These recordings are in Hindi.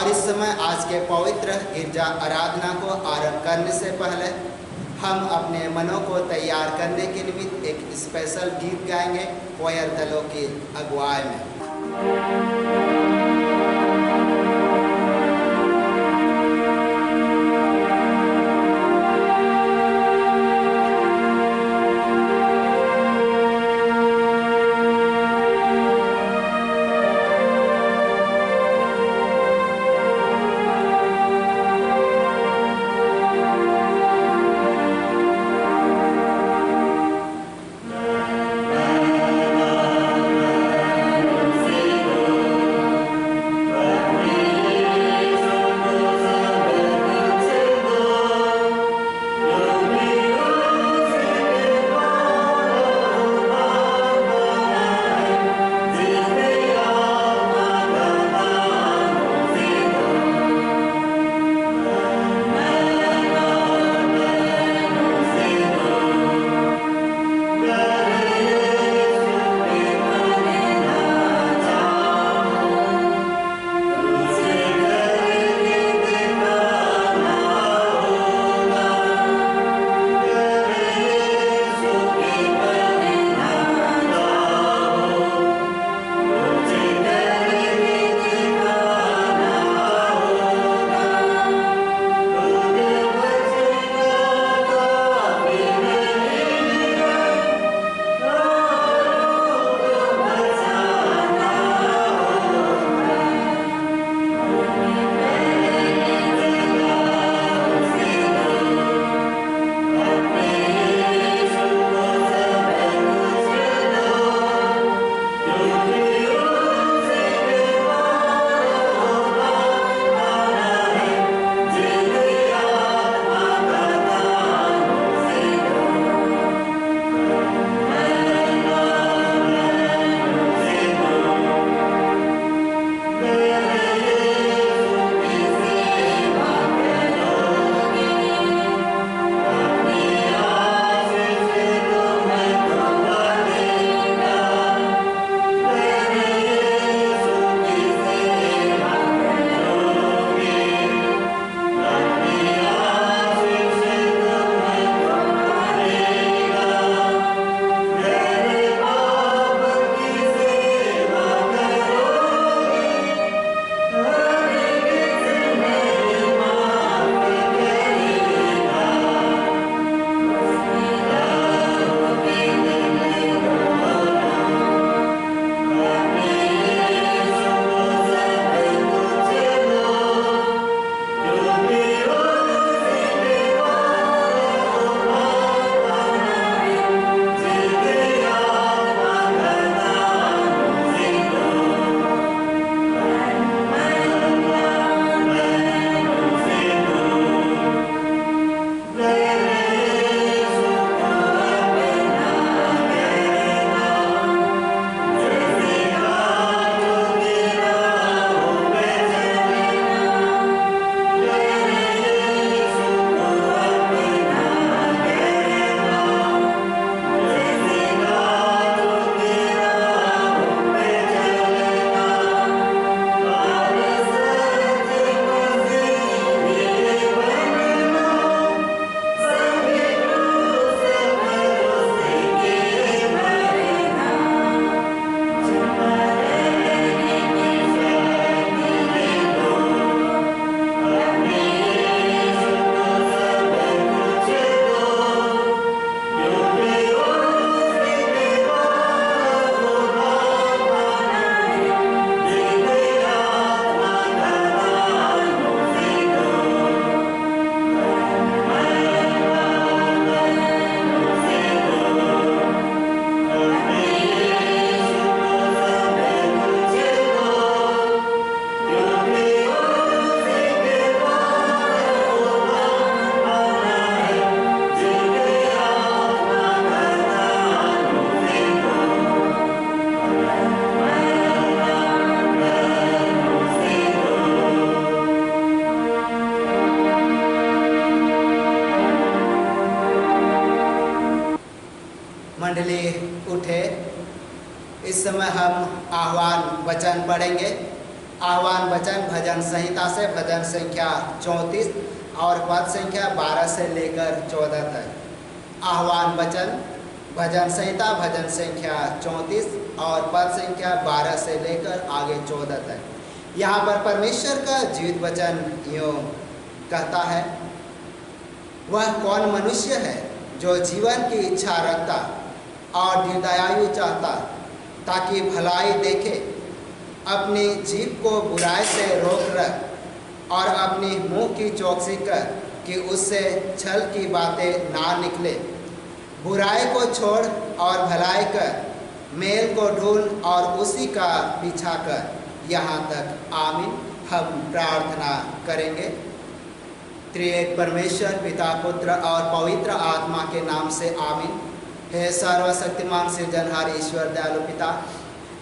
और इस समय आज के पवित्र गिरजा आराधना को आरंभ करने से पहले हम अपने मनों को तैयार करने के निमित्त एक स्पेशल गीत गाएंगे क्वायर दलों की अगुवाई में। मंडली उठे। इस समय हम आह्वान वचन पढ़ेंगे। आह्वान वचन भजन संहिता से भजन संख्या 34 और पद संख्या 12 से लेकर 14 तक। आह्वान वचन भजन संहिता भजन संख्या 34 और पद संख्या 12 से लेकर आगे 14 तक। यहाँ पर परमेश्वर का जीवित वचन यूँ कहता है, वह कौन मनुष्य है जो जीवन की इच्छा रखता और दीर्घायु चाहता, ताकि भलाई देखे, अपनी जीभ को बुराई से रोक रख और अपनी मुंह की चौकसी कर कि उससे छल की बातें ना निकले। बुराई को छोड़ और भलाई कर, मेल को ढूंढ और उसी का पीछा कर। यहाँ तक आमीन। हम प्रार्थना करेंगे। त्रिएक परमेश्वर पिता पुत्र और पवित्र आत्मा के नाम से आमीन। हे सर्वशक्तिमान सृजनहार ईश्वर दयालु पिता,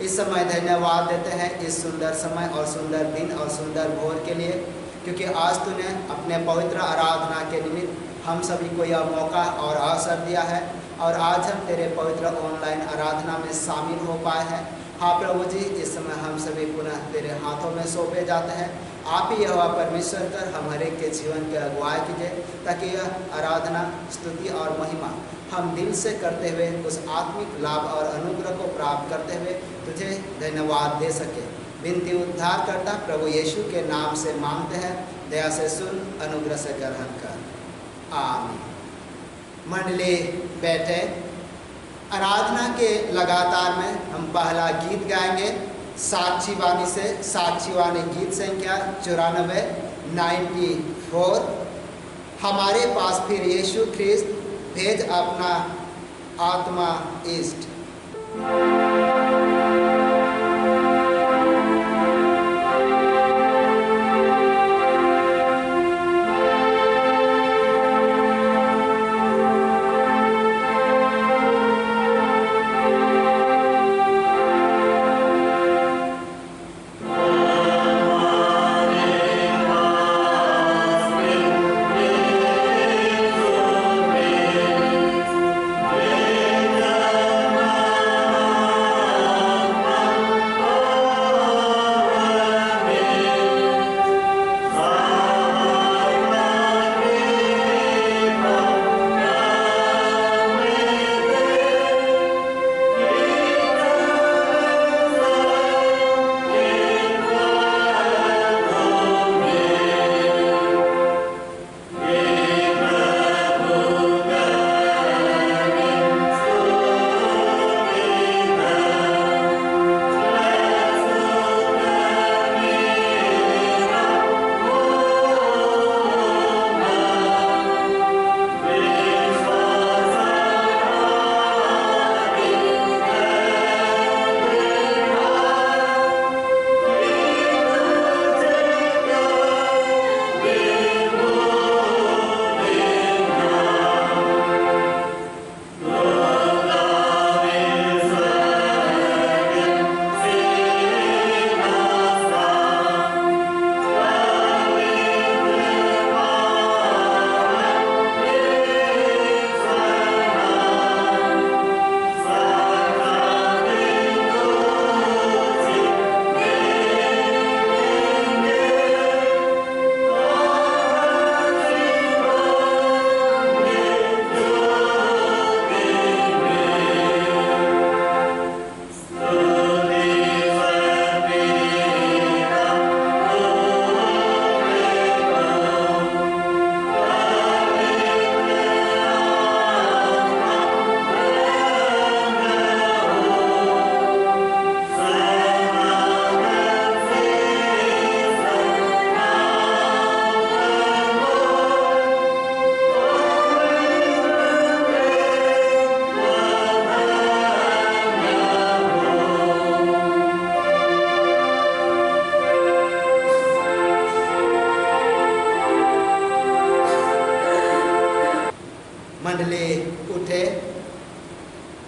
इस समय धन्यवाद देते हैं इस सुंदर समय और सुंदर दिन और सुंदर भोर के लिए, क्योंकि आज तूने अपने पवित्र आराधना के निमित्त हम सभी को यह मौका और अवसर दिया है और आज हम तेरे पवित्र ऑनलाइन आराधना में शामिल हो पाए हैं। हाँ प्रभु जी, इस समय हम सभी पुनः तेरे हाथों में सौंपे जाते हैं। आप ही यहोवा परमेश्वर कर हम हर एक के जीवन की अगुवाई कीजिए, ताकि यह आराधना स्तुति और महिमा हम दिल से करते हुए उस आत्मिक लाभ और अनुग्रह को प्राप्त करते हुए तुझे धन्यवाद दे सके। विनती उद्धार करता प्रभु यीशु के नाम से मांगते हैं, दया से सुन, अनुग्रह से ग्रहण कर। आमीन। मंडली बैठे। आराधना के लगातार में हम पहला गीत गाएंगे साक्षी वाणी से। साक्षी वाणी गीत संख्या 94 94। हमारे पास फिर यीशु ख्रिस्त भेज अपना आत्मा इष्ट।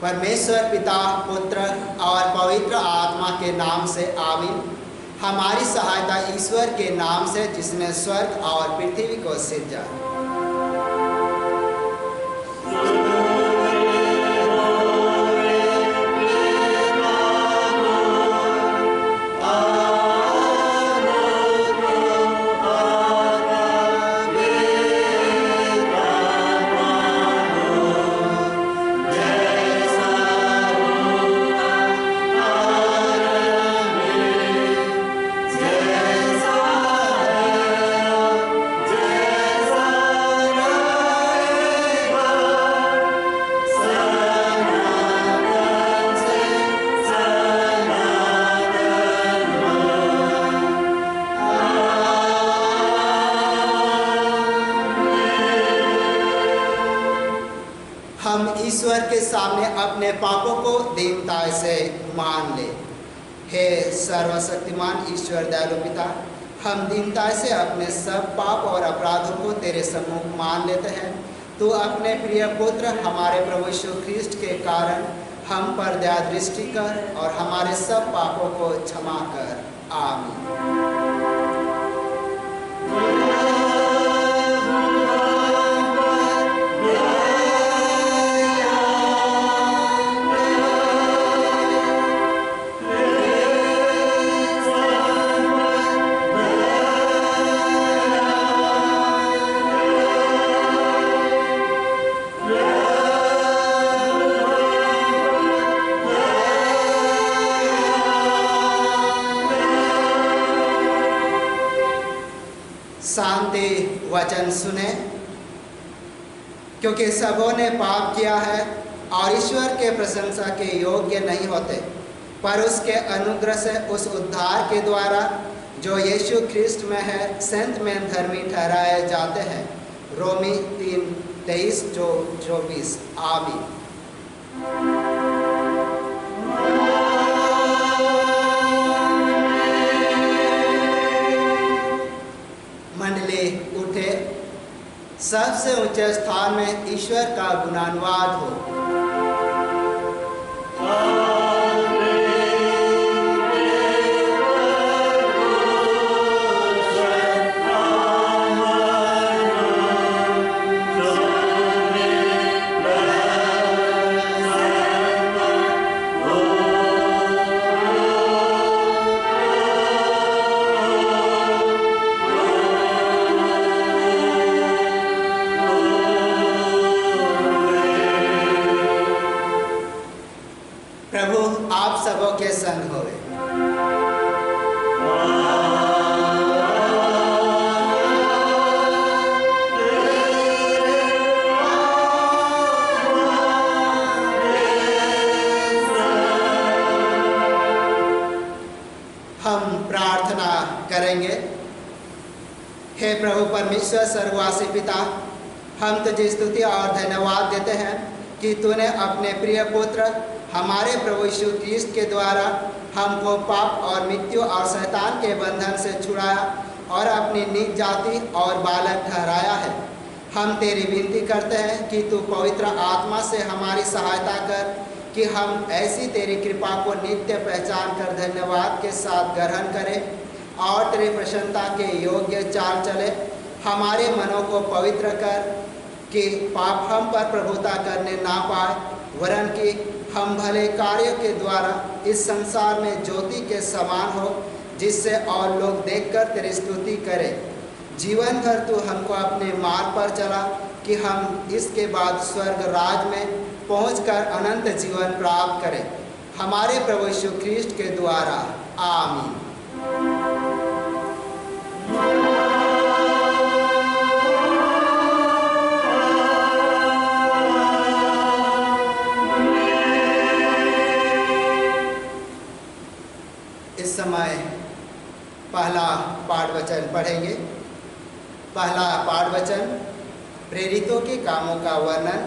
परमेश्वर पिता पुत्र और पवित्र आत्मा के नाम से आमीन। हमारी सहायता ईश्वर के नाम से जिसने स्वर्ग और पृथ्वी को सिरजा। आमीन। ईश्वर के सामने अपने पापों को दीनता से मान ले। हे सर्वशक्तिमान ईश्वर दयालु पिता, हम दीनता से अपने सब पाप और अपराधों को तेरे सम्मुख मान लेते हैं। तू अपने प्रिय पुत्र हमारे प्रभु यीशु ख्रीष्ट के कारण हम पर दया दृष्टि कर और हमारे सब पापों को क्षमा कर। आमीन। शांति वचन सुने, क्योंकि सबों ने पाप किया है और ईश्वर के प्रशंसा के योग्य नहीं होते, पर उसके अनुग्रह से उस उद्धार के द्वारा जो यीशु ख्रीष्ट में है संत में धर्मी ठहराए जाते हैं। रोमी 3:23-24। आमीन। उठे, सबसे ऊंचे स्थान में ईश्वर का गुणानुवाद हो। प्रभु आप सबों के संग होवे। हम प्रार्थना करेंगे। हे प्रभु परमेश्वर सर्ववासी पिता, हम तुझे स्तुति और धन्यवाद देते हैं कि तूने अपने प्रिय पुत्र हमारे प्रभु यीशु ख्रीष्ट के द्वारा हमको पाप और मृत्यु और शैतान के बंधन से छुड़ाया और अपनी नीच जाति और बालक ठहराया है। हम तेरी विनती करते हैं कि तू पवित्र आत्मा से हमारी सहायता कर कि हम ऐसी तेरी कृपा को नित्य पहचान कर धन्यवाद के साथ ग्रहण करें और तेरी प्रसन्नता के योग्य चाल चले। हमारे मनों को पवित्र कर कि पाप हम पर प्रभुता करने ना पाए, वरन कि हम भले कार्यों के द्वारा इस संसार में ज्योति के समान हो, जिससे और लोग देखकर तेरी स्तुति करें। जीवन भर तू हमको अपने मार्ग पर चला कि हम इसके बाद स्वर्ग राज में पहुंचकर अनंत जीवन प्राप्त करें, हमारे प्रभु यीशु ख्रीष्ट के द्वारा। आमीन। इस समय पहला पाठ वचन पढ़ेंगे। पहला पाठ वचन प्रेरितों के कामों का वर्णन,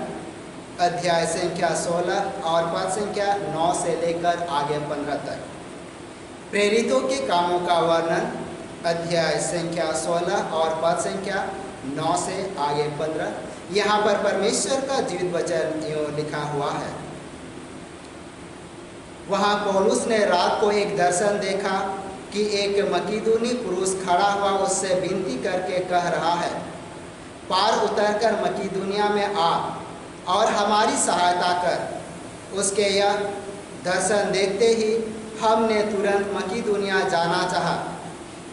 अध्याय संख्या 16 और पद संख्या 9 से लेकर आगे 15 तक। प्रेरितों के कामों का वर्णन, अध्याय संख्या 16 और पद संख्या 9 से आगे 15। यहाँ पर परमेश्वर का जीवित वचन यूँ लिखा हुआ है। वहाँ पौलुस ने रात को एक दर्शन देखा कि एक मकीदुनी पुरुष खड़ा हुआ उससे विनती करके कह रहा है, पार उतरकर मकीदुनिया में आ और हमारी सहायता कर। उसके यह दर्शन देखते ही हमने तुरंत मकीदुनिया जाना चाहा,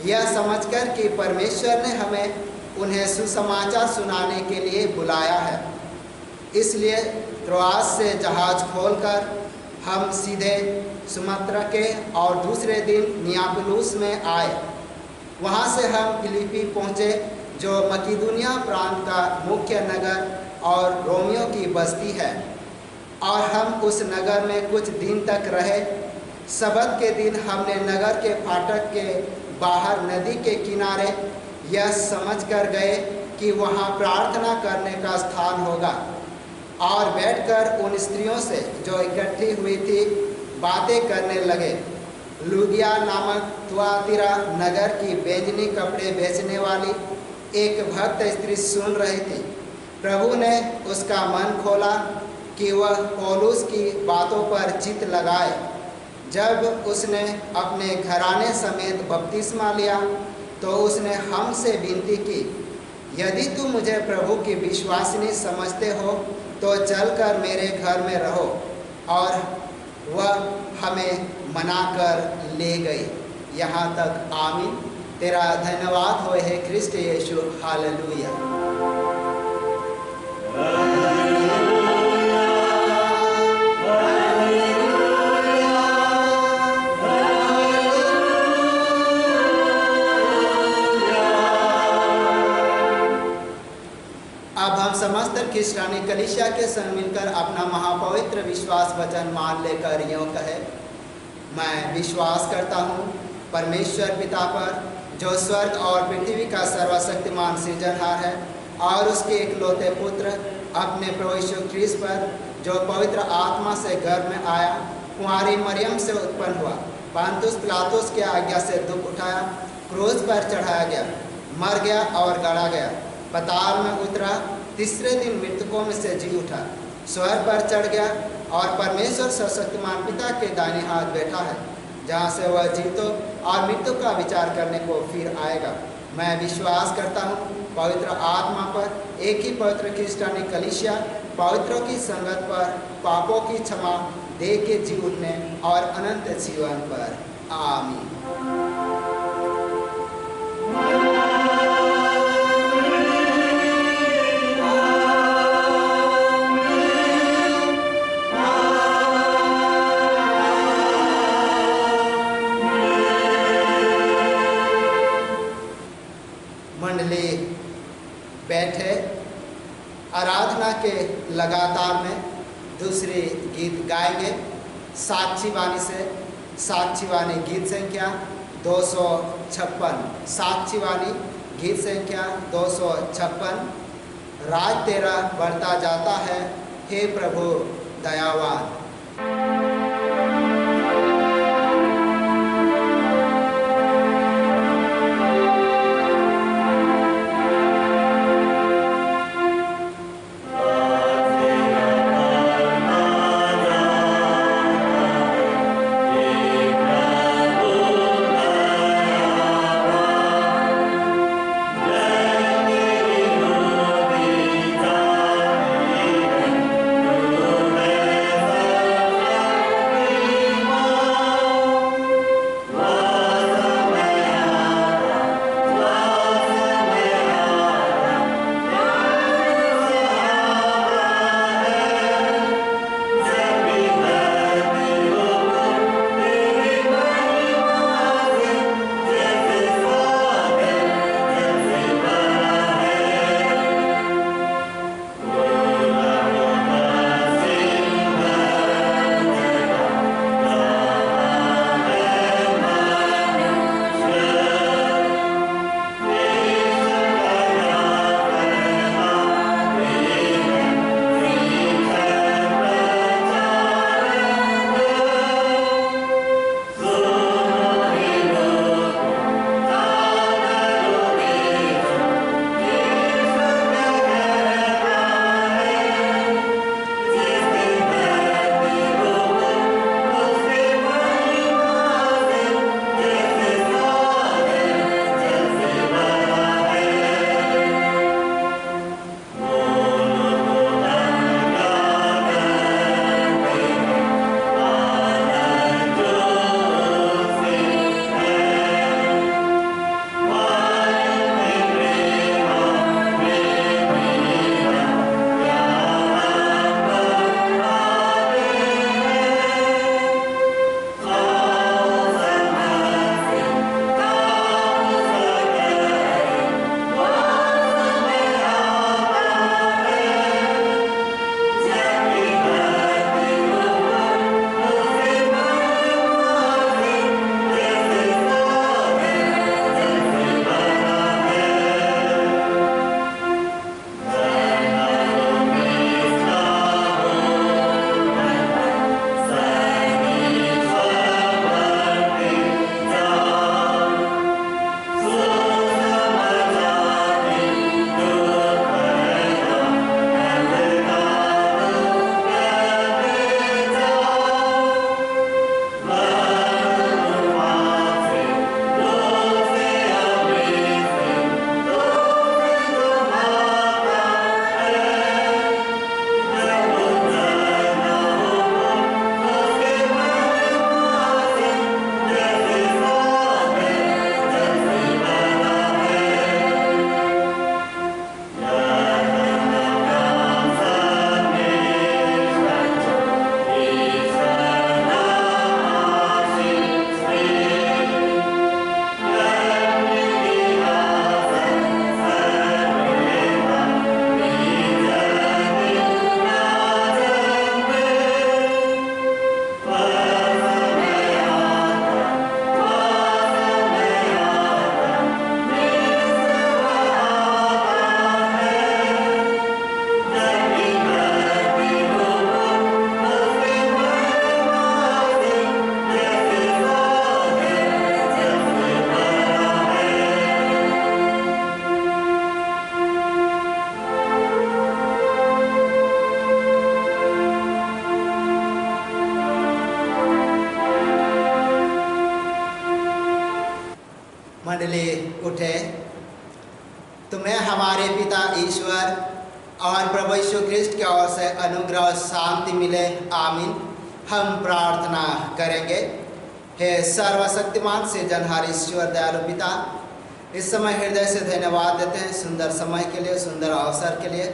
यह समझकर कि परमेश्वर ने हमें उन्हें सुसमाचार सुनाने के लिए बुलाया है। इसलिए त्रोआस से जहाज खोलकर हम सीधे सुमत्रा के और दूसरे दिन नियापुलुस में आए। वहाँ से हम फिलिपी पहुँचे, जो मकीदुनिया प्रांत का मुख्य नगर और रोमियो की बस्ती है, और हम उस नगर में कुछ दिन तक रहे। सबत के दिन हमने नगर के फाटक के बाहर नदी के किनारे यह समझ कर गए कि वहाँ प्रार्थना करने का स्थान होगा। और बैठकर उन स्त्रियों से जो इकट्ठी हुई थी बातें करने लगे। लुदिया नामक थुआतीरा नगर की बैंजनी कपड़े बेचने वाली एक भक्त स्त्री सुन रही थी। प्रभु ने उसका मन खोला कि वह पौलुस की बातों पर चित्त लगाए। जब उसने अपने घराने समेत बपतिस्मा लिया तो उसने हमसे विनती की, यदि तुम मुझे प्रभु की विश्वासिनी समझते हो तो चलकर मेरे घर में रहो। और वह हमें मनाकर ले गई। यहाँ तक आमीन। तेरा धन्यवाद हो हे ख्रिस्ट यीशु। हालेलुया। अब हम समस्त ख्रिस्तानी कलीसिया के संग मिलकर अपना महापवित्र विश्वास वचन मान लेकर यूँ कहे, मैं विश्वास करता हूँ परमेश्वर पिता पर, जो स्वर्ग और पृथ्वी का सर्वशक्तिमान सृजनहार है, और उसके इकलौते पुत्र अपने प्रभु यीशु ख्रीस्त पर, जो पवित्र आत्मा से गर्भ में आया, कुंवारी मरियम से उत्पन्न हुआ, पांतुस पिलातुस की आज्ञा से दुख उठाया, क्रूस पर चढ़ाया गया, मर गया और गड़ा गया, पाताल में उतरा, तीसरे दिन मृतकों में से जी उठा, स्वर्ग पर चढ़ गया और परमेश्वर सर्वशक्तिमान पिता के दाहिने हाथ बैठा है, जहाँ से वह जीवतों और मृत्यु का विचार करने को फिर आएगा। मैं विश्वास करता हूँ पवित्र आत्मा पर, एक ही पवित्र ख्रिस्तानी कलीसिया, पवित्रों की संगत पर, पापों की क्षमा दे के जी उठने और अनंत जीवन पर। आमीन। मंडली बैठे। आराधना के लगातार में दूसरी गीत गाएंगे साक्षी वाणी से। साक्षी वाणी गीत संख्या 256। साक्षी वाणी गीत संख्या 256। राज तेरा बढ़ता जाता है, हे प्रभु दयावान। हमारे पिता ईश्वर और प्रभु यीशु ख्रिस्ट की ओर से अनुग्रह और शांति मिले, आमीन। हम प्रार्थना करेंगे। हे सर्वशक्तिमान से जनहार ईश्वर दयालु पिता, इस समय हृदय से धन्यवाद देते हैं सुंदर समय के लिए, सुंदर अवसर के लिए।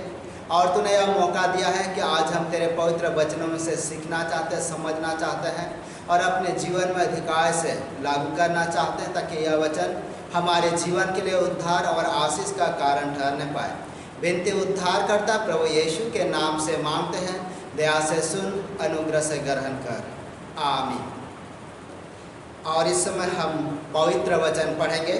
और तूने यह मौका दिया है कि आज हम तेरे पवित्र वचनों में से सीखना चाहते हैं, समझना चाहते हैं और अपने जीवन में अधिकार से लागू करना चाहते हैं, ताकि यह वचन हमारे जीवन के लिए उद्धार और आशीष का कारण ठहरने पाए। विनती उद्धार करता प्रभु यीशु के नाम से मांगते हैं, दया से सुन, अनुग्रह से ग्रहण कर, आमीन। और इस समय हम पवित्र वचन पढ़ेंगे।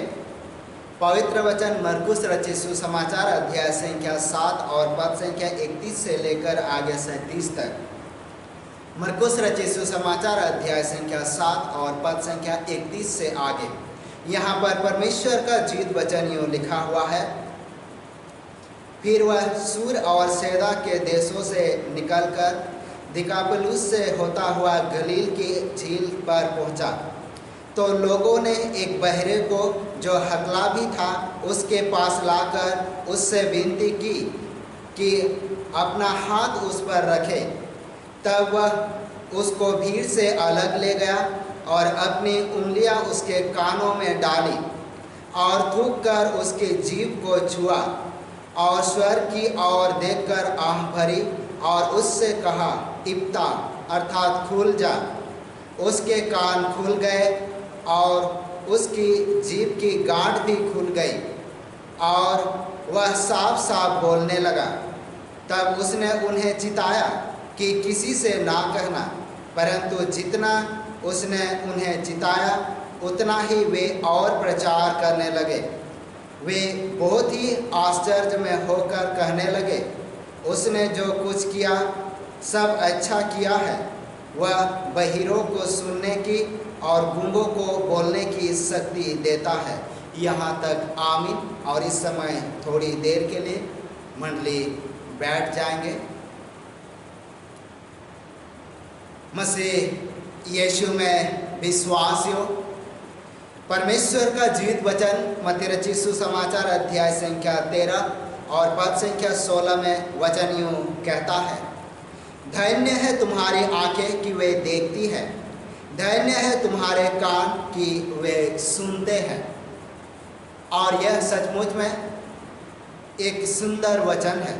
पवित्र वचन मरकुस रचित सुसमाचार अध्याय संख्या 7 और पद संख्या 31 से लेकर आगे 37 तक। मरकुस रचित सुसमाचार अध्याय संख्या 7 और पद संख्या 31 से आगे। यहाँ पर परमेश्वर का जीवित वचन यूँ लिखा हुआ है। फिर वह सूर और सैदा के देशों से निकलकर दिकापुलिस से होता हुआ गलील की झील पर पहुँचा। तो लोगों ने एक बहरे को जो हकला भी था उसके पास लाकर उससे विनती की कि अपना हाथ उस पर रखे। तब वह उसको भीड़ से अलग ले गया और अपनी उंगलियां उसके कानों में डाली और थूक कर उसकी जीभ को छुआ और स्वर्ग की ओर देखकर आह भरी और उससे कहा, इप्ता अर्थात खुल जा। उसके कान खुल गए और उसकी जीभ की गांठ भी खुल गई और वह साफ साफ बोलने लगा। तब उसने उन्हें चिताया कि किसी से ना कहना, परंतु जितना उसने उन्हें चिताया उतना ही वे और प्रचार करने लगे। वे बहुत ही आश्चर्य में होकर कहने लगे, उसने जो कुछ किया सब अच्छा किया है। वह बहिरों को सुनने की और गूंगों को बोलने की शक्ति देता है। यहाँ तक आमीन। और इस समय थोड़ी देर के लिए मंडली बैठ जाएंगे। मसीह यीशु में विश्वासियों, परमेश्वर का जीवित वचन मत्ती रचित सुसमाचार अध्याय संख्या 13 और पद संख्या 16 में वचन यूँ कहता है, धन्य है तुम्हारी आंखें कि वे देखती है, धन्य है तुम्हारे कान कि वे सुनते हैं। और यह सचमुच में एक सुंदर वचन है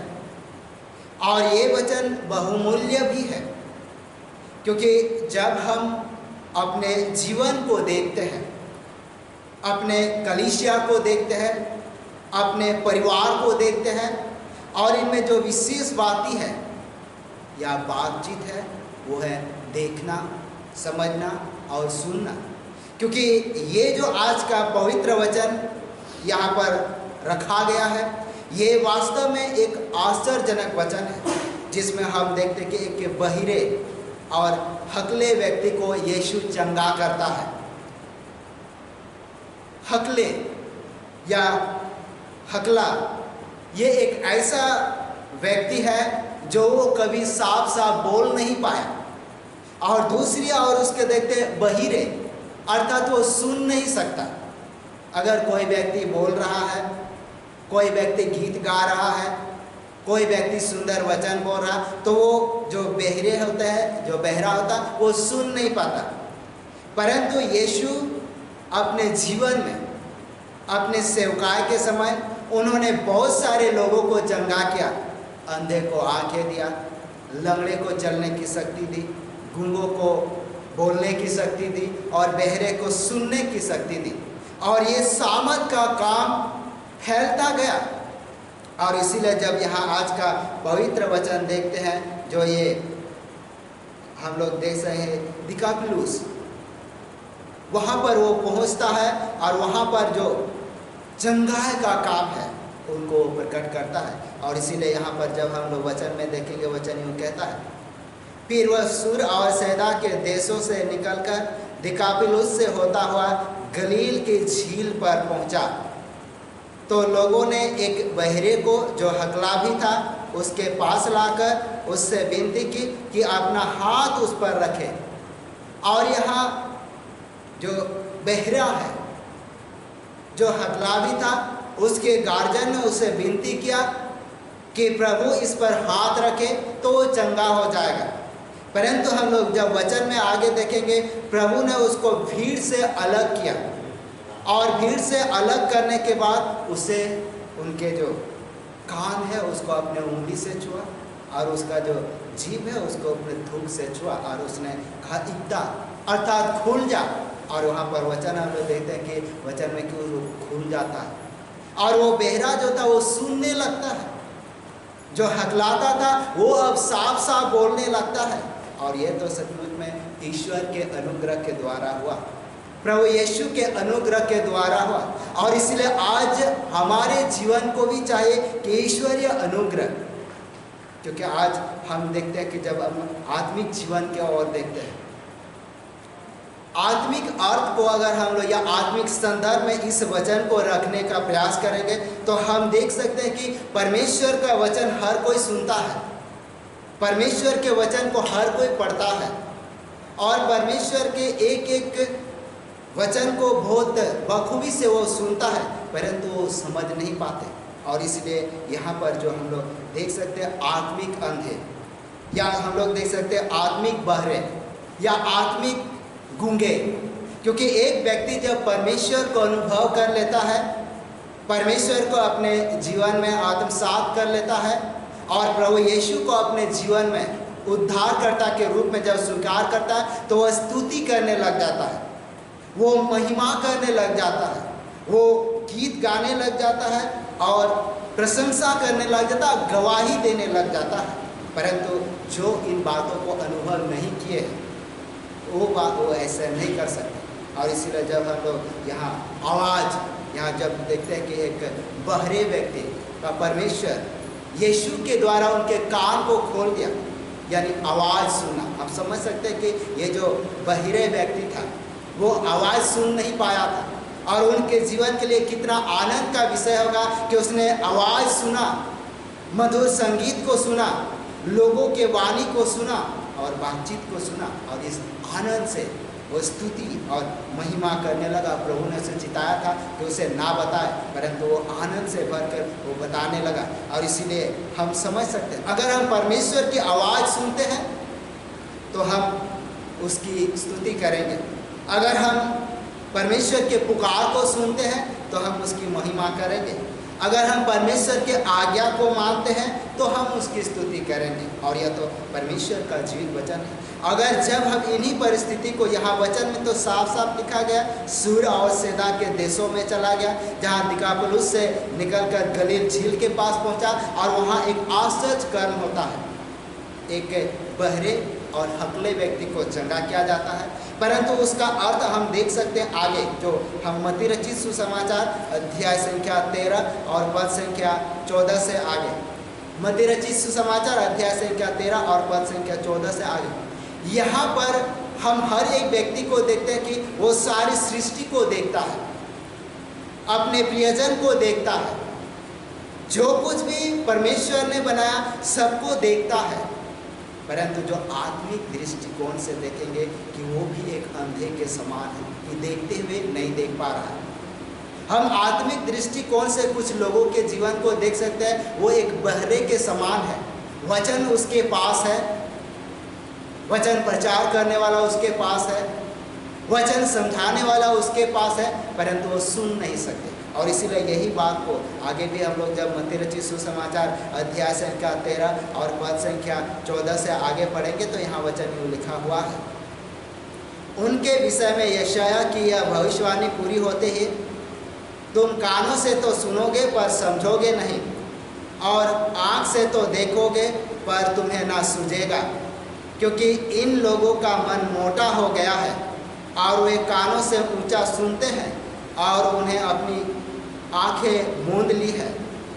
और ये वचन बहुमूल्य भी है, क्योंकि जब हम अपने जीवन को देखते हैं, अपने कलीसिया को देखते हैं, अपने परिवार को देखते हैं और इनमें जो विशेष बातें है या बातचीत है वो है देखना, समझना और सुनना। क्योंकि ये जो आज का पवित्र वचन यहाँ पर रखा गया है, ये वास्तव में एक आश्चर्यजनक वचन है, जिसमें हम देखते कि एक बहिरे और हकले व्यक्ति को यीशु चंगा करता है। हकले या हकला ये एक ऐसा व्यक्ति है जो वो कभी साफ साफ बोल नहीं पाया, और दूसरी और उसके देखते बहिरे अर्थात वो सुन नहीं सकता। अगर कोई व्यक्ति बोल रहा है, कोई व्यक्ति गीत गा रहा है, कोई व्यक्ति सुंदर वचन बोल रहा, तो वो जो बहरे होते हैं, जो बहरा होता, वो सुन नहीं पाता। परंतु यीशु अपने जीवन में, अपने सेवकाई के समय उन्होंने बहुत सारे लोगों को चंगा किया। अंधे को आंखें दिया, लंगड़े को चलने की शक्ति दी, गूंगों को बोलने की शक्ति दी और बहरे को सुनने की शक्ति दी। और ये सामर्थ का काम फैलता गया। और इसीलिए जब यहाँ आज का पवित्र वचन देखते हैं, जो ये हम लोग देख रहे हैं दिकापुलिस, वहाँ पर वो पहुँचता है और वहाँ पर जो चंगाई का काम है उनको प्रकट करता है। और इसीलिए यहाँ पर जब हम लोग वचन में देखेंगे, वचन यूँ कहता है, फिर वह सूर और सैदा के देशों से निकलकर दिकापुलिस से होता हुआ गलील की झील पर पहुँचा। तो लोगों ने एक बहरे को जो हकला भी था उसके पास लाकर उससे विनती की कि अपना हाथ उस पर रखे। और यहाँ जो बहरा है, जो हकला भी था, उसके गार्जियन ने उसे विनती किया कि प्रभु इस पर हाथ रखे तो वो चंगा हो जाएगा। परंतु हम लोग जब वचन में आगे देखेंगे, प्रभु ने उसको भीड़ से अलग किया और भीड़ से अलग करने के बाद उसे उनके जो कान है उसको अपने उंगली से छुआ और उसका जो जीभ है उसको अपने थूक से छुआ और उसने कहा इब्दा अर्थात खुल जा। और वहाँ पर वचन हम लोग देखते हैं कि वचन में क्यों वो खुल जाता है और वो बहरा जो था वो सुनने लगता है, जो हकलाता था वो अब साफ साफ बोलने लगता है। और ये तो सचमुच में ईश्वर के अनुग्रह के द्वारा हुआ, प्रभु यीशु के अनुग्रह के द्वारा हुआ। और इसलिए आज हमारे जीवन को भी चाहिए कि ईश्वरीय अनुग्रह, क्योंकि आज हम देखते हैं कि जब हम आत्मिक जीवन की ओर देखते हैं, आत्मिक अर्थ को अगर हम लोग या आत्मिक संदर्भ में इस वचन को रखने का प्रयास करेंगे तो हम देख सकते हैं कि परमेश्वर का वचन हर कोई सुनता है, परमेश्वर के वचन को हर कोई पढ़ता है और परमेश्वर के एक एक वचन को बहुत बखूबी से वो सुनता है, परंतु वो समझ नहीं पाते। और इसलिए यहाँ पर जो हम लोग देख सकते हैं आत्मिक अंधे, या हम लोग देख सकते हैं आत्मिक बहरे या आत्मिक गूंगे, क्योंकि एक व्यक्ति जब परमेश्वर को अनुभव कर लेता है, परमेश्वर को अपने जीवन में आत्मसात कर लेता है और प्रभु यीशु को अपने जीवन में उद्धारकर्ता के रूप में जब स्वीकार करता है तो वह स्तुति करने लग जाता है, वो महिमा करने लग जाता है, वो गीत गाने लग जाता है और प्रशंसा करने लग जाता है, गवाही देने लग जाता है। परंतु जो इन बातों को अनुभव नहीं किए वो ऐसा नहीं कर सकते। और इसीलिए जब हम लोग यहाँ जब देखते हैं कि एक बहरे व्यक्ति का परमेश्वर यीशु के द्वारा उनके कान को खोल दिया, यानी आवाज़ सुनना, हम समझ सकते हैं कि ये जो बहरे व्यक्ति था वो आवाज़ सुन नहीं पाया था और उनके जीवन के लिए कितना आनंद का विषय होगा कि उसने आवाज़ सुना, मधुर संगीत को सुना, लोगों के वाणी को सुना और बातचीत को सुना और इस आनंद से वो स्तुति और महिमा करने लगा। प्रभु ने उसे चिताया था कि उसे ना बताए, परंतु वो आनंद से भरकर वो बताने लगा। और इसीलिए हम समझ सकते हैं अगर हम परमेश्वर की आवाज़ सुनते हैं तो हम उसकी स्तुति करेंगे, अगर हम परमेश्वर के पुकार को सुनते हैं तो हम उसकी महिमा करेंगे, अगर हम परमेश्वर के आज्ञा को मानते हैं तो हम उसकी स्तुति करेंगे। और यह तो परमेश्वर का जीवित वचन है। अगर जब हम इन्हीं परिस्थिति को, यहाँ वचन में तो साफ साफ लिखा गया, सूर और सैदा के देशों में चला गया, जहाँ दिकापुलुस से निकलकर गलील झील के पास पहुँचा और वहाँ एक आश्चर्य कर्म होता है, एक बहरे और हकले व्यक्ति को चंगा किया जाता है। परंतु उसका अर्थ हम देख सकते हैं आगे, जो हम मत्ती रचित सुसमाचार अध्याय संख्या 13 और पद संख्या 14 से आगे, मत्ती रचित सुसमाचार अध्याय संख्या 13 और पद संख्या 14 से आगे, यहाँ पर हम हर एक व्यक्ति को देखते हैं कि वो सारी सृष्टि को देखता है, अपने प्रियजन को देखता है, जो कुछ भी परमेश्वर ने बनाया सबको देखता है। परंतु जो आत्मिक दृष्टिकोण से देखेंगे कि वो भी एक अंधे के समान है कि देखते हुए नहीं देख पा रहा है। हम आत्मिक दृष्टिकोण से कुछ लोगों के जीवन को देख सकते हैं, वो एक बहरे के समान है, वचन उसके पास है, वचन प्रचार करने वाला उसके पास है, वचन समझाने वाला उसके पास है, परंतु वो सुन नहीं सकते। और इसीलिए यही बात को आगे भी हम लोग जब मत्ती रचित सुसमाचार अध्याय संख्या 13 और पद संख्या 14 से आगे पढ़ेंगे तो यहाँ वचन में लिखा हुआ है, उनके विषय में यशायाह की यह भविष्यवाणी पूरी होते ही तुम कानों से तो सुनोगे पर समझोगे नहीं, और आँख से तो देखोगे पर तुम्हें ना सूझेगा, क्योंकि इन लोगों का मन मोटा हो गया है और वे कानों से ऊंचा सुनते हैं और उन्हें अपनी आंखें मूंद ली है।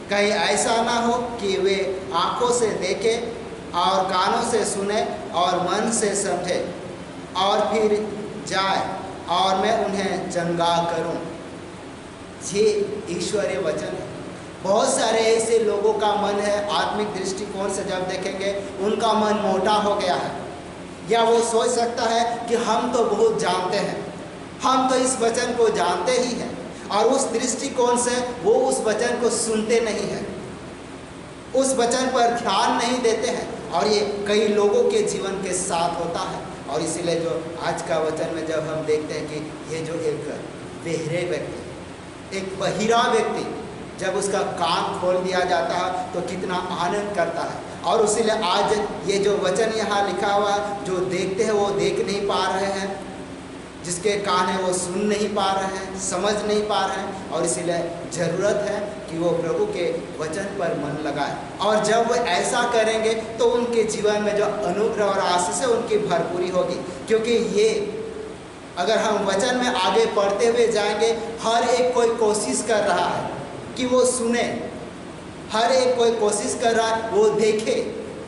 कहीं ऐसा ना हो कि वे आँखों से देखें और कानों से सुने और मन से समझे और फिर जाए और मैं उन्हें चंगा करूं। ये ईश्वरीय वचन है। बहुत सारे ऐसे लोगों का मन है, आत्मिक दृष्टिकोण से जब देखेंगे उनका मन मोटा हो गया है, या वो सोच सकता है कि हम तो बहुत जानते हैं, हम तो इस वचन को जानते ही हैं, और उस दृष्टिकोण से वो उस वचन को सुनते नहीं हैं, उस वचन पर ध्यान नहीं देते हैं। और ये कई लोगों के जीवन के साथ होता है। और इसीलिए जो आज का वचन में जब हम देखते हैं कि ये जो एक बहरे व्यक्ति, एक बहिरा व्यक्ति, जब उसका कान खोल दिया जाता है तो कितना आनंद करता है। और इसीलिए आज ये जो वचन यहाँ लिखा हुआ है, जो देखते हैं वो देख नहीं पा रहे हैं, जिसके कान है वो सुन नहीं पा रहे हैं, समझ नहीं पा रहे हैं। और इसीलिए ज़रूरत है कि वो प्रभु के वचन पर मन लगाए। और जब वो ऐसा करेंगे तो उनके जीवन में जो अनुग्रह और आशीष है उनकी भरपूरी होगी। क्योंकि ये अगर हम वचन में आगे बढ़ते हुए जाएंगे, हर एक कोई कोशिश कर रहा है कि वो सुने, हर एक कोई कोशिश कर रहा है वो देखे,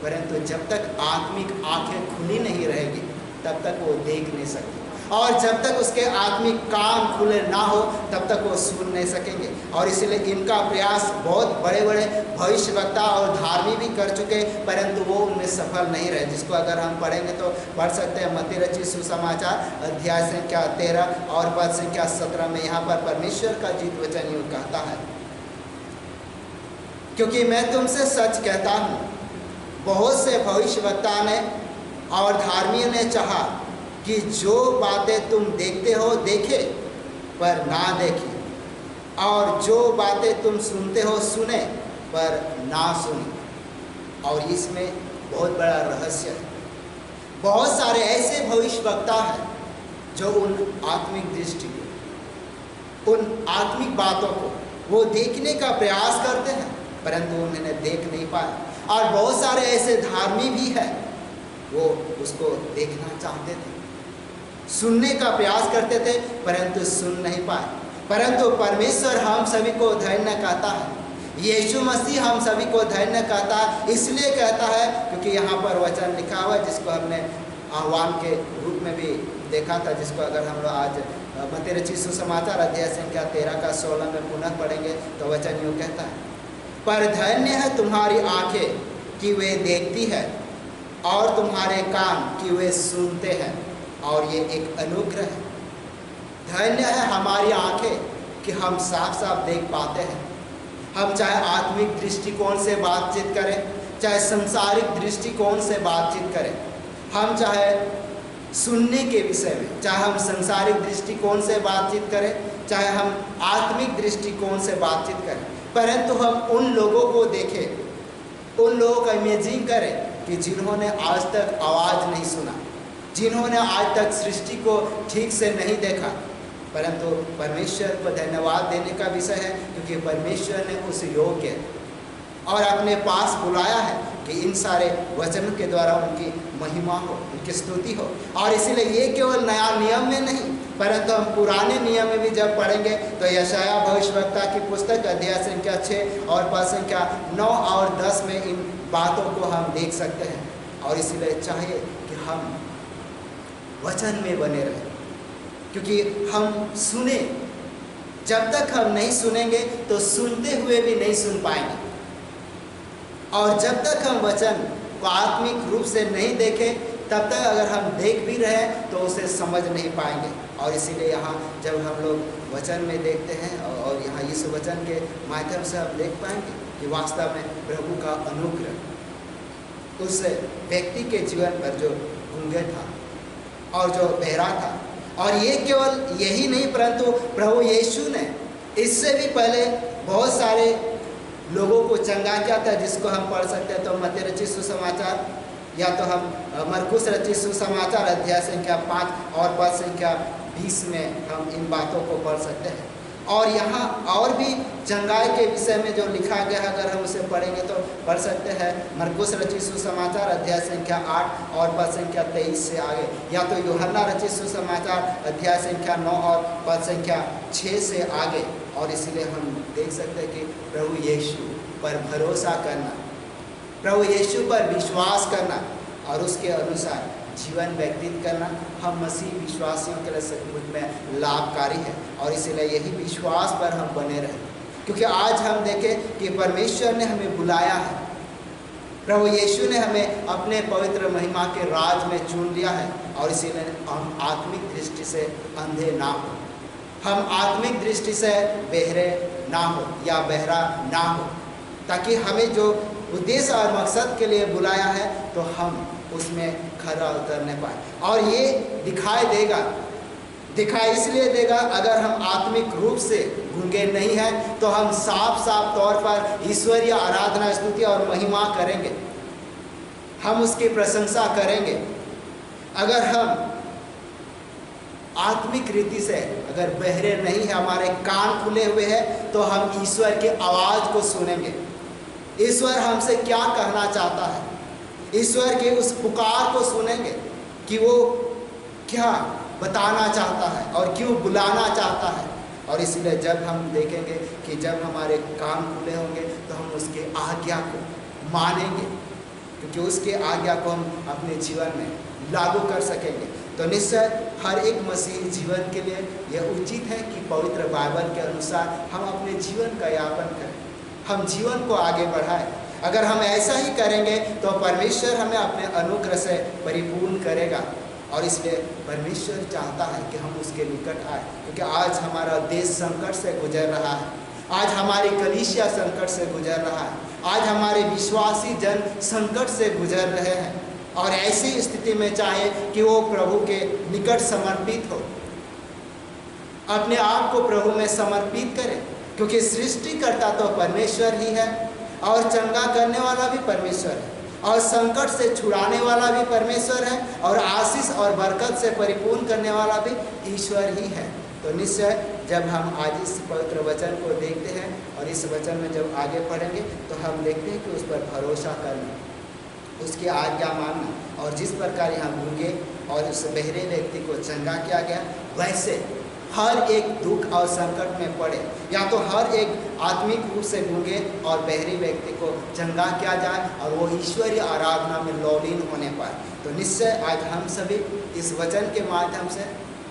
परंतु जब तक आत्मिक आंखें खुली नहीं रहेगी तब तक वो देख नहीं सकते। और जब तक उसके आत्मिक कान खुले ना हो तब तक वो सुन नहीं सकेंगे। और इसलिए इनका प्रयास बहुत बड़े बड़े भविष्यवक्ता और धार्मिक भी कर चुके, परंतु वो उनमें सफल नहीं रहे। जिसको अगर हम पढ़ेंगे तो पढ़ सकते हैं मत्ती रचित सुसमाचार अध्याय संख्या 13 और पद संख्या 17 में। यहाँ पर परमेश्वर का जीवित वचन यूँ कहता है, क्योंकि मैं तुमसे सच कहता हूँ, बहुत से भविष्यवक्ता ने और धार्मियों ने चाहा कि जो बातें तुम देखते हो देखे पर ना देखे, और जो बातें तुम सुनते हो सुने पर ना सुने। और इसमें बहुत बड़ा रहस्य है। बहुत सारे ऐसे भविष्यवक्ता हैं जो उन आत्मिक दृष्टि को, उन आत्मिक बातों को वो देखने का प्रयास करते हैं, परंतु उन्हें देख नहीं पाए। और बहुत सारे ऐसे धार्मिक भी हैं, वो उसको देखना चाहते थे, सुनने का प्रयास करते थे, परंतु सुन नहीं पाए। परंतु परमेश्वर हम सभी को धन्य कहता है, यीशु मसीह हम सभी को धन्य कहता है। इसलिए कहता है क्योंकि यहाँ पर वचन लिखा हुआ है, जिसको हमने आह्वान के रूप में भी देखा था, जिसको अगर हम लोग आज मत्ती रचित सुसमाचार अध्याय संख्या 13 का 16 में पुनः पढ़ेंगे तो वचन यूँ कहता है, पर धन्य है तुम्हारी आंखें कि वे देखती है और तुम्हारे कान कि वे सुनते हैं। और ये एक अनुग्रह है। धन्य है हमारी आंखें कि हम साफ साफ देख पाते हैं। हम चाहे आत्मिक दृष्टिकोण से बातचीत करें, चाहे संसारिक दृष्टिकोण से बातचीत करें, हम चाहे सुनने के विषय में, चाहे हम संसारिक दृष्टिकोण से बातचीत करें, चाहे हम आत्मिक दृष्टिकोण से बातचीत करें, परंतु हम उन लोगों को देखें, उन लोगों का इमेजिन करें कि जिन्होंने आज तक आवाज़ नहीं सुना, जिन्होंने आज तक सृष्टि को ठीक से नहीं देखा, परंतु परमेश्वर को धन्यवाद देने का विषय है क्योंकि परमेश्वर ने उस योग्य और अपने पास बुलाया है कि इन सारे वचनों के द्वारा उनकी महिमा हो, उनकी स्तुति हो। और इसीलिए ये केवल नया नियम में नहीं, परंतु हम पुराने नियम में भी जब पढ़ेंगे तो यशाया भविष्यवक्ता की पुस्तक अध्याय संख्या 6 और पद संख्या 9 और 10 में इन बातों को हम देख सकते हैं। और इसीलिए चाहिए कि हम वचन में बने रहें, क्योंकि हम सुने। जब तक हम नहीं सुनेंगे तो सुनते हुए भी नहीं सुन पाएंगे, और जब तक हम वचन को आत्मिक रूप से नहीं देखें तब तक अगर हम देख भी रहे तो उसे समझ नहीं पाएंगे। और इसीलिए यहाँ जब हम लोग वचन में देखते हैं और यहाँ इस वचन के माध्यम से हम देख पाएंगे कि वास्तव में प्रभु का अनुग्रह उस व्यक्ति के जीवन पर जो गूंगे था और जो बहरा था। और ये केवल यही नहीं, परंतु प्रभु यीशु ने इससे भी पहले बहुत सारे लोगों को चंगा किया था, जिसको हम पढ़ सकते हैं। तो मत्ती रचित सुसमाचार या तो हम मरकुस रचित सुसमाचार अध्याय संख्या 5 और पद संख्या 20 में हम इन बातों को पढ़ सकते हैं। और यहाँ और भी चंगाई के विषय में जो लिखा गया है, अगर हम उसे पढ़ेंगे तो पढ़ सकते हैं मरकुस रचित सुसमाचार अध्याय संख्या 8 और पद संख्या 23 से आगे, या तो यूहन्ना रचित सुसमाचार अध्याय संख्या 9 और पद संख्या 6 से आगे। और इसलिए हम देख सकते हैं कि प्रभु यीशु पर भरोसा करना, प्रभु यीशु पर विश्वास करना और उसके अनुसार जीवन व्यतीत करना हम मसीह विश्वासियों के लिए सचमुच में लाभकारी है। और इसीलिए यही विश्वास पर हम बने रहें, क्योंकि आज हम देखें कि परमेश्वर ने हमें बुलाया है, प्रभु यीशु ने हमें अपने पवित्र महिमा के राज में चुन लिया है। और इसीलिए हम आत्मिक दृष्टि से अंधे ना हो, हम आत्मिक दृष्टि से बहरे ना हो या बहरा ना हो, ताकि हमें जो उद्देश्य और मकसद के लिए बुलाया है तो हम उसमें खरा उतरने पाए। और ये दिखाई इसलिए देगा अगर हम आत्मिक रूप से गूंगे नहीं हैं तो हम साफ तौर पर ईश्वरीय आराधना, स्तुति और महिमा करेंगे, हम उसकी प्रशंसा करेंगे। अगर हम आत्मिक रीति से अगर बहरे नहीं है, हमारे कान खुले हुए हैं, तो हम ईश्वर की आवाज़ को सुनेंगे। ईश्वर हमसे क्या कहना चाहता है, ईश्वर के उस पुकार को सुनेंगे कि वो क्या बताना चाहता है और क्यों बुलाना चाहता है। और इसलिए जब हम देखेंगे कि जब हमारे कान खुले होंगे तो हम उसके आज्ञा को मानेंगे, क्योंकि उसके आज्ञा को हम अपने जीवन में लागू कर सकेंगे। तो निश्चय हर एक मसीही जीवन के लिए यह उचित है कि पवित्र बाइबल के अनुसार हम अपने जीवन का यापन करें, हम जीवन को आगे बढ़ाएं। अगर हम ऐसा ही करेंगे तो परमेश्वर हमें अपने अनुग्रह से परिपूर्ण करेगा। और इसलिए परमेश्वर चाहता है कि हम उसके निकट आए, क्योंकि आज हमारा देश संकट से गुजर रहा है, आज हमारी कलीसिया संकट से गुजर रहा है, आज हमारे विश्वासी जन संकट से गुजर रहे हैं। और ऐसी स्थिति में चाहे कि वो प्रभु के निकट समर्पित हो, अपने आप को प्रभु में समर्पित करें, क्योंकि सृष्टिकर्ता तो परमेश्वर ही है और चंगा करने वाला भी परमेश्वर है और संकट से छुड़ाने वाला भी परमेश्वर है और आशीष और बरकत से परिपूर्ण करने वाला भी ईश्वर ही है। तो निश्चय जब हम आज इस पवित्र वचन को देखते हैं और इस वचन में जब आगे पढ़ेंगे तो हम देखते हैं कि उस पर भरोसा करना, उसकी आज्ञा मानना। और जिस प्रकार यहाँ गूंगे और उस बहरे व्यक्ति को चंगा किया गया, वैसे हर एक दुख और संकट में पड़े या तो हर एक आत्मिक रूप से गूंगे और बहरी व्यक्ति को चंगा किया जाए और वो ईश्वरीय आराधना में लौलीन होने पाए। तो निश्चय आज हम सभी इस वचन के माध्यम से,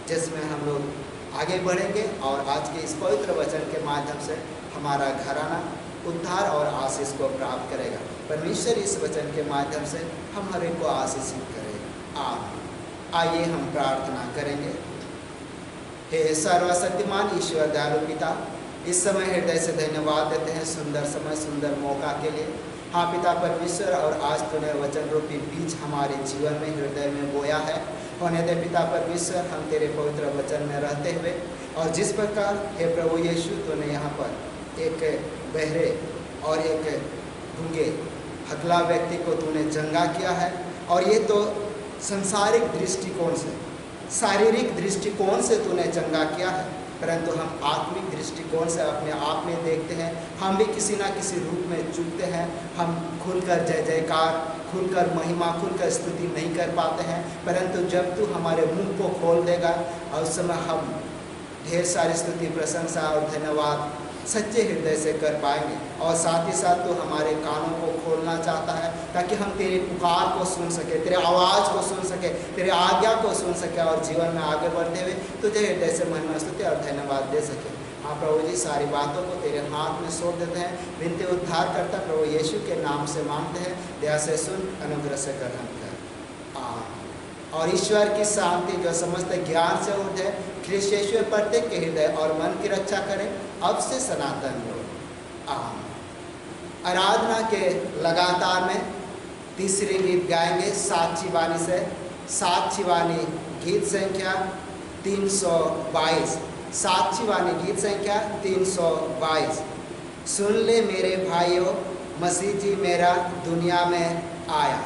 जिसमें हम लोग आगे बढ़ेंगे और आज के इस पवित्र वचन के माध्यम से हमारा घराना उद्धार और आशीष को प्राप्त करेगा। परमेश्वर इस वचन के माध्यम से हम हर एक को आशीषित करेगा। आइए हम प्रार्थना करेंगे। हे सर्वशक्तिमान ईश्वर दयालु पिता, इस समय हृदय से धन्यवाद देते हैं सुंदर समय, सुंदर मौका के लिए। हाँ पिता परमेश्वर, और आज तूने वचन रूपी बीज हमारे जीवन में, हृदय में बोया है। होने दे पिता परमेश्वर, हम तेरे पवित्र वचन में रहते हुए और जिस प्रकार हे प्रभु यीशु तूने यहाँ पर एक बहरे और एक गूंगे हकला व्यक्ति को तूने चंगा किया है, और ये तो संसारिक दृष्टिकोण से, शारीरिक दृष्टिकोण से तूने चंगा किया है, परंतु हम आत्मिक दृष्टिकोण से अपने आप में देखते हैं। हम भी किसी ना किसी रूप में चूकते हैं। हम खुलकर जय जयकार, खुलकर महिमा, खुलकर स्तुति नहीं कर पाते हैं, परंतु जब तू हमारे मुंह को खोल देगा और उस समय हम ढेर सारी स्तुति, प्रशंसा और धन्यवाद सच्चे हृदय से कर पाएंगे। और साथ ही साथ तो हमारे कानों को खोलना चाहता है ताकि हम तेरे पुकार को सुन सके, तेरे आवाज़ को सुन सके, तेरे आज्ञा को सुन सके और जीवन में आगे बढ़ते हुए तुझे हृदय से महिमा, स्तुति और धन्यवाद दे सके। हाँ प्रभु जी, सारी बातों को तेरे हाथ में सौंप देते हैं। विनती उद्धार करता प्रभु यीशु के नाम से मांगते हैं, दया से सुन, अनुग्रह से ग्रहण कर। और ईश्वर की शांति जो समस्त ज्ञान से ऊर्ध्व है, ख्रीष्ट यीशु में प्रत्येक के हृदय और मन की रक्षा करें अब से सनातन हो। आमीन। आराधना के लगातार में तीसरी गीत गाएंगे साक्षी वाणी से। साक्षी वाणी गीत संख्या 322। साक्षी वाणी गीत संख्या 322। सुन ले मेरे भाइयों, मसीह जी मेरा दुनिया में आया।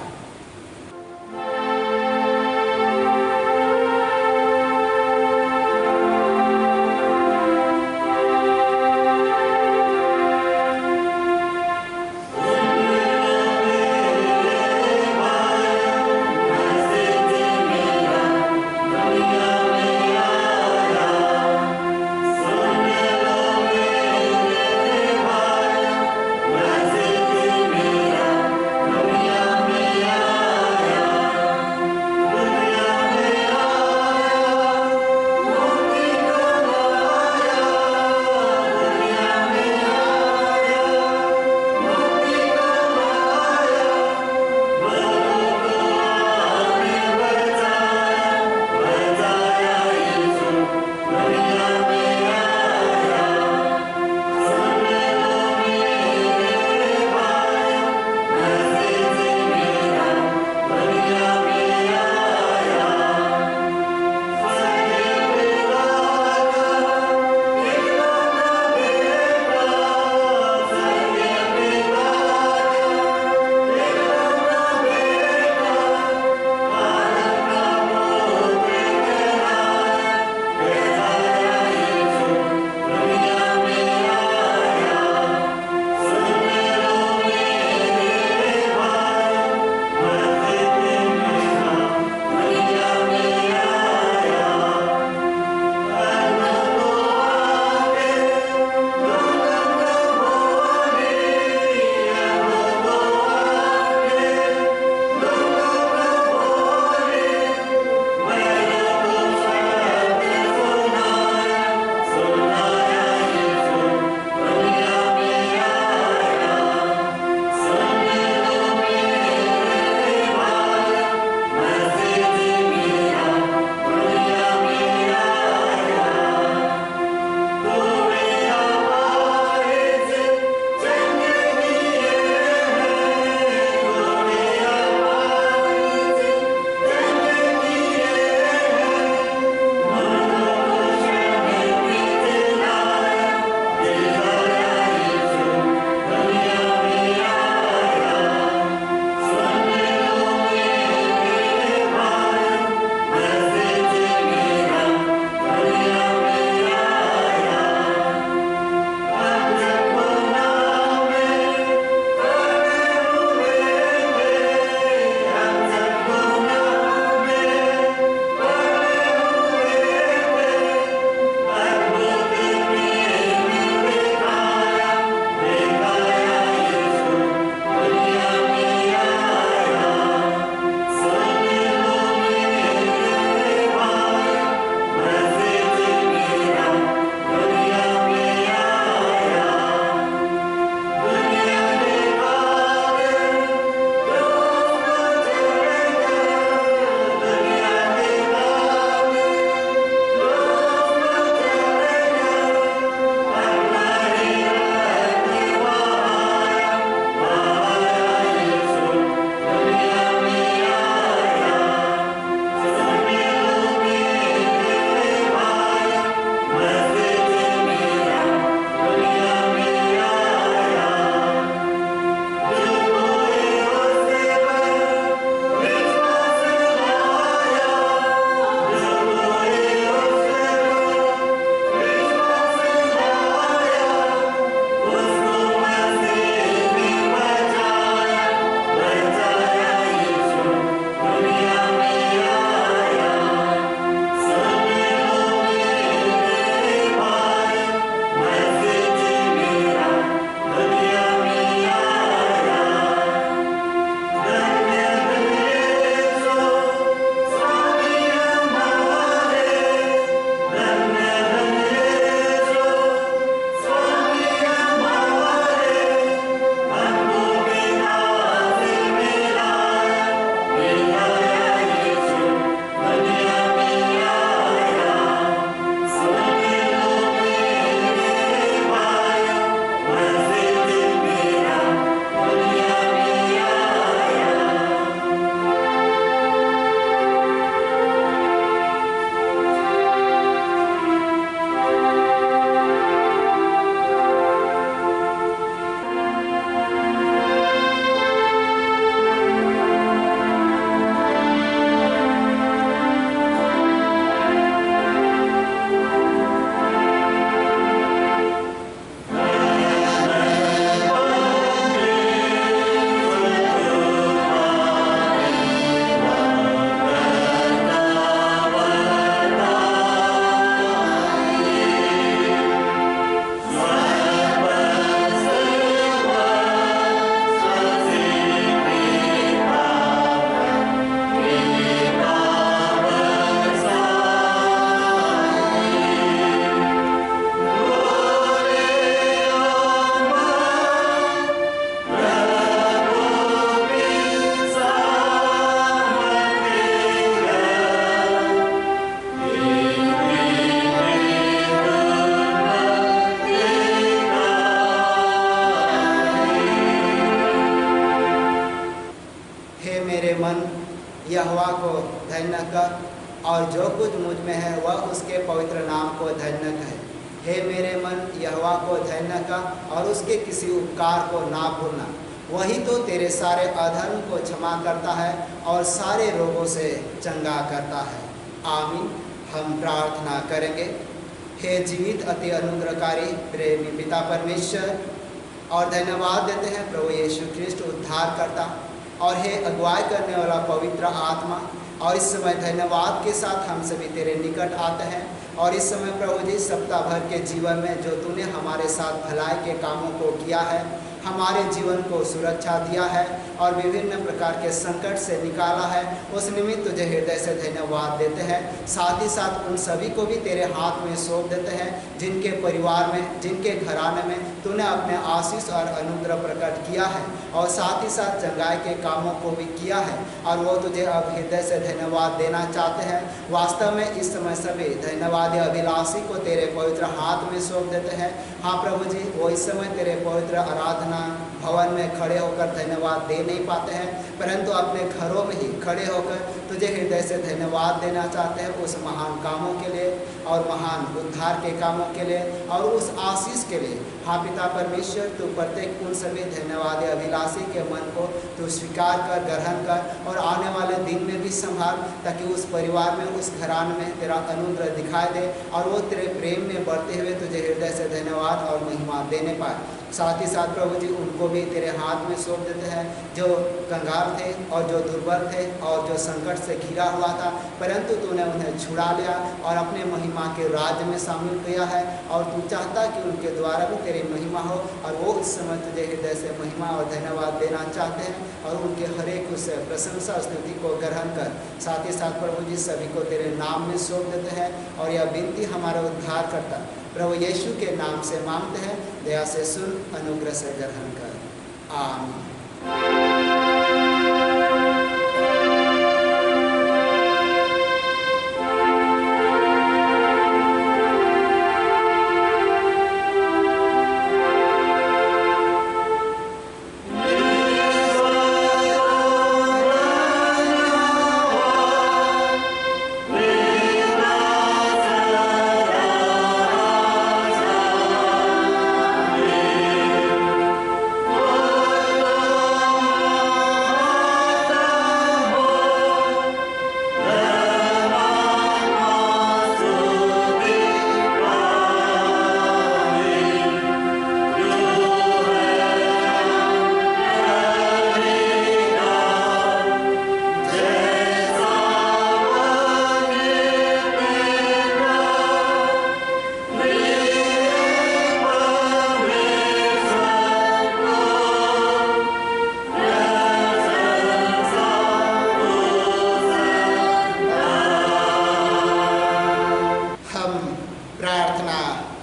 मेरे मन यहोवा को धन्य कर, और जो कुछ मुझ में है वह उसके पवित्र नाम को धन्य कहे। हे मेरे मन यहोवा को धन्य कर और उसके किसी उपकार को ना भूलना। वही तो तेरे सारे अधर्म को क्षमा करता है और सारे रोगों से चंगा करता है। आमीन। हम प्रार्थना करेंगे। हे जीवित अति अनुग्रहकारी प्रेमी पिता परमेश्वर, और धन्यवाद देते हैं प्रभु यीशु ख्रिस्ट उद्धार करता, और हे अगुवाई करने वाला पवित्र आत्मा, और इस समय धन्यवाद के साथ हम सभी तेरे निकट आते हैं। और इस समय प्रभु जी सप्ताह भर के जीवन में जो तूने हमारे साथ भलाई के कामों को किया है, हमारे जीवन को सुरक्षा दिया है और विभिन्न प्रकार के संकट से निकाला है, उस निमित्त तुझे हृदय से धन्यवाद देते हैं। साथ ही साथ उन सभी को भी तेरे हाथ में सौंप देते हैं जिनके परिवार में, जिनके घराने में तूने अपने आशीष और अनुग्रह प्रकट किया है, और साथ ही साथ चंगाई के कामों को भी किया है, और वो तुझे अब हृदय से धन्यवाद देना चाहते हैं। वास्तव में इस समय सभी धन्यवाद अभिलाषी को तेरे पवित्र हाथ में सौंप देते हैं। हाँ प्रभु जी, वो इस समय तेरे पवित्र आराधना भवन में खड़े होकर धन्यवाद दे नहीं पाते हैं, परंतु अपने घरों में ही खड़े होकर तुझे हृदय से धन्यवाद देना चाहते हैं उस महान कामों के लिए, और महान उद्धार के कामों के लिए, और उस आशीष के लिए। हाँ पिता परमेश्वर, तू प्रत्येक उन सभी धन्यवाद अभिलाषी के मन को तू स्वीकार कर, ग्रहण कर, और आने वाले दिन में भी संभाल, ताकि उस परिवार में, उस घराने में तेरा अनुग्रह दिखाई दे, और वो तेरे प्रेम में बढ़ते हुए तुझे हृदय से धन्यवाद और महिमा देने पाए। साथ ही साथ प्रभु जी उनको भी तेरे हाथ में सौंप देते हैं जो कंगाल थे और जो दुर्बल थे और जो संकट से घिरा हुआ था, परंतु तूने उन्हें छुड़ा लिया और अपने महिमा के राज्य में शामिल किया है, और तू चाहता कि उनके द्वारा भी तेरी महिमा हो, और वो इस समय तुझे हृदय से महिमा और धन्यवाद देना चाहते हैं, और उनके हर एक उस प्रशंसा स्तुति को ग्रहण कर। साथ ही साथ प्रभु जी सभी को तेरे नाम में सौंप देते हैं, और यह विनती हमारा उद्धार करता प्रभु यीशु के नाम से मांगते हैं, दया से सुन, अनुग्रह से ग्रहण कर। आमीन।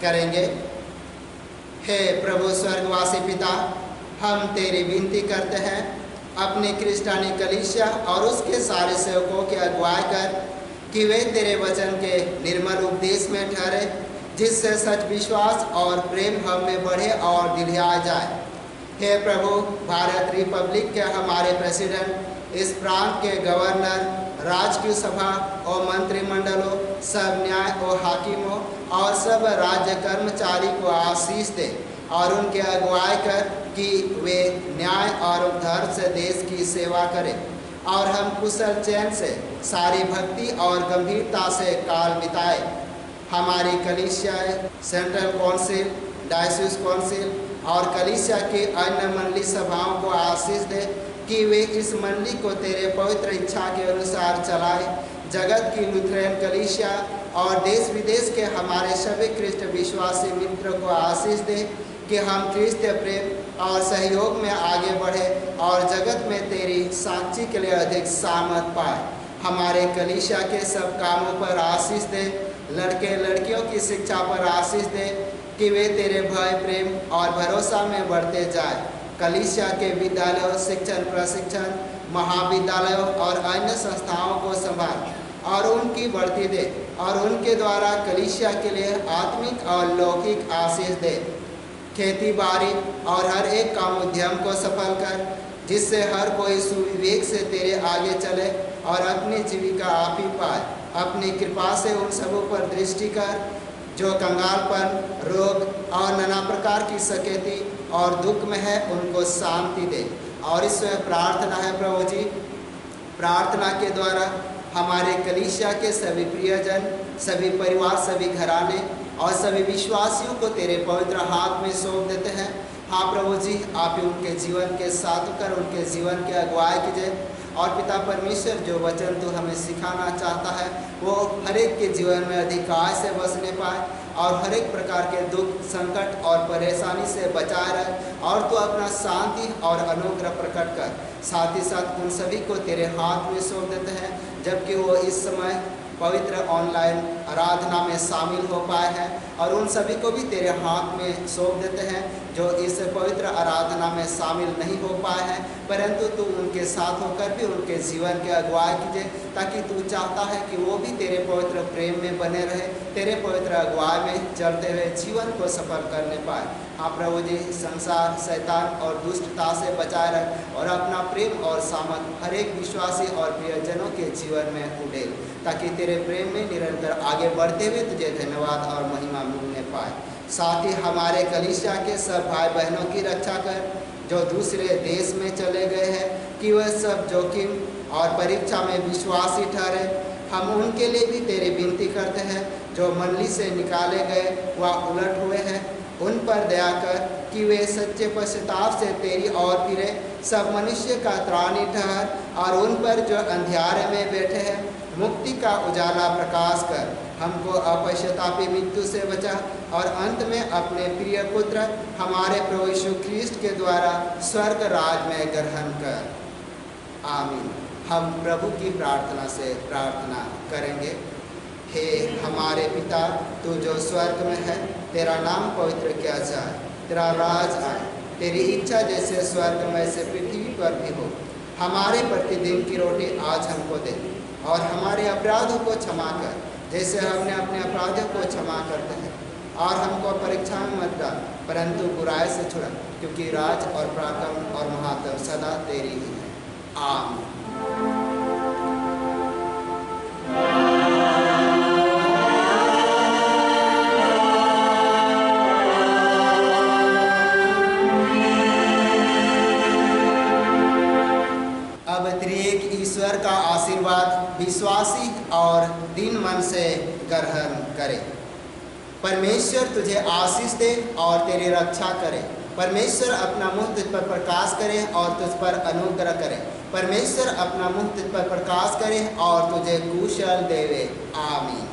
करेंगे। हे प्रभु स्वर्गवासी पिता, हम तेरी विनती करते हैं, अपनी क्रिस्टियानी कलीसिया और उसके सारे सेवकों की अगुवाई कर कि वे तेरे वचन के निर्मल उपदेश में ठहरे, जिससे सच विश्वास और प्रेम हम में बढ़े और दिलिया जाए। हे प्रभु, भारत रिपब्लिक के हमारे प्रेसिडेंट, इस प्रांत के गवर्नर, राजकीय सभा और मंत्रिमंडलों, सब न्याय और हाकिमों और सब राज्य कर्मचारी को आशीष दे, और उनके अगुवाई कर कि वे न्याय और धर्म से देश की सेवा करें, और हम कुशल चैन से सारी भक्ति और गंभीरता से काल बिताए। हमारी कलीसिया, सेंट्रल काउंसिल, डायसिस काउंसिल और कलीसिया की अन्य मंडली सभाओं को आशीष दे कि वे इस मंडली को तेरे पवित्र इच्छा के अनुसार चलाए। जगत की लुथेरन कलीसिया और देश विदेश के हमारे सभी ख्रिस्ट विश्वासी मित्रों को आशीष दे कि हम क्रिस्त प्रेम और सहयोग में आगे बढ़े और जगत में तेरी साक्षी के लिए अधिक सामर्थ पाए। हमारे कलीसिया के सब कामों पर आशीष दे, लड़के लड़कियों की शिक्षा पर आशीष दे कि वे तेरे भय, प्रेम और भरोसा में बढ़ते जाए। कलीसिया के विद्यालयों, शिक्षण प्रशिक्षण, महाविद्यालयों और अन्य संस्थाओं को संभाल और उनकी बढ़ती दे, और उनके द्वारा कलीसिया के लिए आत्मिक और लौकिक आशीष दे। खेती बाड़ी और हर एक काम उद्यम को सफल कर, जिससे हर कोई सुविवेक से तेरे आगे चले और अपनी जीविका आप ही पाए। अपनी कृपा से उन सबों पर दृष्टि कर जो कंगालपन, रोग और नाना प्रकार की सकेती और दुख में है, उनको शांति दे। और इसमें प्रार्थना है प्रभु जी, प्रार्थना के द्वारा हमारे कलीसिया के सभी प्रियजन, सभी परिवार, सभी घराने और सभी विश्वासियों को तेरे पवित्र हाथ में सौंप देते हैं। हाँ प्रभु जी, आप ही उनके जीवन के साथ कर उनके जीवन के अगुवाई कीजिए। और पिता परमेश्वर, जो वचन तू हमें सिखाना चाहता है वो हर एक के जीवन में अधिकार से बसने पाए और हर एक प्रकार के दुख, संकट और परेशानी से बचाए रहे। और तू अपना शांति और अनुग्रह प्रकट कर। साथ ही साथ उन सभी को तेरे हाथ में सौंप देते हैं, जबकि वो इस समय पवित्र ऑनलाइन आराधना में शामिल हो पाए हैं। और उन सभी को भी तेरे हाथ में सौंप देते हैं जो इस पवित्र आराधना में शामिल नहीं हो पाए हैं, परंतु तू उनके साथ होकर भी उनके जीवन के अगुवाई कीजिए, ताकि तू चाहता है कि वो भी तेरे पवित्र प्रेम में बने रहे, तेरे पवित्र अगुवाई में चलते हुए जीवन को सफल करने पाए। हाँ प्रभु जी, संसार, शैतान और दुष्टता से बचाए रहे और अपना प्रेम और सामर्थ हर एक विश्वासी और प्रियजनों के जीवन में उड़े, ताकि तेरे प्रेम में निरंतर आगे बढ़ते हुए तुझे धन्यवाद और महिमा मिलने पाए। साथ ही हमारे कलीसिया के सब भाई बहनों की रक्षा कर जो दूसरे देश में चले गए हैं, कि वह सब जोखिम और परीक्षा में विश्वासी ठहरे। हम उनके लिए भी तेरी विनती करते हैं जो मंडली से निकाले गए व उलट हुए हैं, उन पर दया कर कि वे सच्चे पश्चाताप से तेरी ओर फिरे। सब मनुष्य का त्राणी ठहर और उन पर जो अंधियारे में बैठे हैं मुक्ति का उजाला प्रकाश कर। हमको अपश्चातापी मृत्यु से बचा और अंत में अपने प्रिय पुत्र हमारे प्रभु यीशु ख्रीष्ट के द्वारा स्वर्ग राज में ग्रहण कर। आमीन। हम प्रभु की प्रार्थना से प्रार्थना करेंगे। हे हमारे पिता, तू जो स्वर्ग में है, तेरा नाम पवित्र किया जाए, तेरा राज आए, तेरी इच्छा जैसे स्वर्ग में से पृथ्वी पर भी हो। हमारे प्रतिदिन की रोटी आज हमको दे और हमारे अपराधों को क्षमा कर जैसे हमने अपने अपराधियों को क्षमा करते हैं। और हमको परीक्षा में मत डाल, परंतु बुराई से छुड़ा, क्योंकि राज और पराक्रम और महात्म सदा तेरी ही है। आमीन। अब त्रिएक ईश्वर का आशीर्वाद विश्वासी और दीन मन से ग्रहण करे। परमेश्वर तुझे आशीष दे और तेरी रक्षा करे। परमेश्वर अपना मुख तुझ पर प्रकाश करे और तुझ पर अनुग्रह करे। परमेश्वर अपना मुख तुझ पर प्रकाश करे और तुझे कुशल देवे। आमीन।